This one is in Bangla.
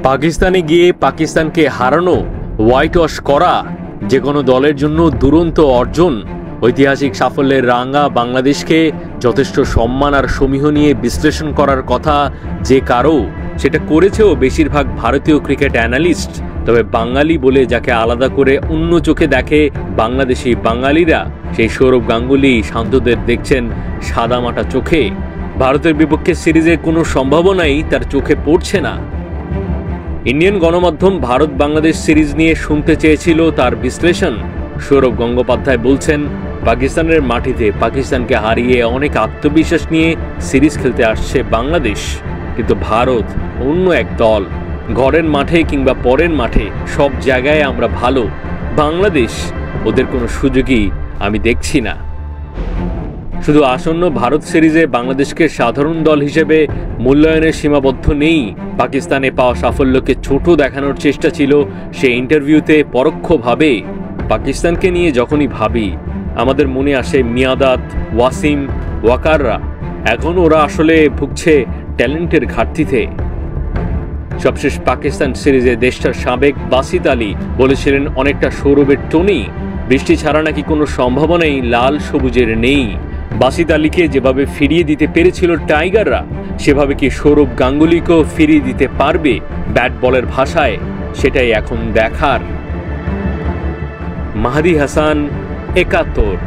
পাকিস্তানে গিয়ে পাকিস্তানকে হারানো, হোয়াইট ওয়াশ করা যে কোনো দলের জন্য দুরন্ত অর্জন। ঐতিহাসিক সাফল্যের রাঙা বাংলাদেশকে যথেষ্ট সম্মান আর সমীহ নিয়ে বিশ্লেষণ করার কথা যে কারো, সেটা করেছেও বেশিরভাগ ভারতীয় ক্রিকেট অ্যানালিস্ট। তবে বাঙালি বলে যাকে আলাদা করে অন্য চোখে দেখে বাংলাদেশি বাঙালিরা, সেই সৌরভ গাঙ্গুলি শান্তদের দেখছেন সাদামাটা চোখে। ভারতের বিপক্ষে সিরিজে কোনো সম্ভাবনাই তার চোখে পড়ছে না। ইন্ডিয়ান গণমাধ্যম ভারত বাংলাদেশ সিরিজ নিয়ে শুনতে চেয়েছিল তার বিশ্লেষণ। সৌরভ গঙ্গোপাধ্যায় বলছেন, পাকিস্তানের মাটিতে পাকিস্তানকে হারিয়ে অনেক আত্মবিশ্বাস নিয়ে সিরিজ খেলতে আসছে বাংলাদেশ, কিন্তু ভারত অন্য এক দল। ঘরের মাঠে কিংবা পরের মাঠে সব জায়গায় আমরা ভালো, বাংলাদেশ ওদের কোনো সুযোগই আমি দেখছি না। শুধু আসন্ন ভারত সিরিজে বাংলাদেশকে সাধারণ দল হিসেবে মূল্যায়নের সীমাবদ্ধ নেই। পাকিস্তানে পাওয়া সাফল্যকে ছোট দেখানোর চেষ্টা ছিল সে ইন্টারভিউতে পরোক্ষভাবে। পাকিস্তানকে নিয়ে যখনই ভাবি আমাদের মনে আসে মিয়াঁদাদ, ওয়াসিম, ওয়াকাররা। এখন ওরা আসলে ভুগছে ট্যালেন্টের ঘাটতিতে। সবশেষ পাকিস্তান সিরিজে দেশটার সাবেক বাসিত আলী বলেছিলেন অনেকটা সৌরভের টোনেই, বৃষ্টি ছাড়া নাকি কোনো সম্ভাবনাই লাল সবুজের নেই। বাসিত আলীকে যেভাবে ফিরিয়ে দিতে পেরেছিল টাইগাররা, সেভাবে কি সৌরভ গাঙ্গুলিকেও ফিরিয়ে দিতে পারবে ব্যাট বলের ভাষায়? সেটাই এখন দেখার। মাহদি হাসান, ৭১।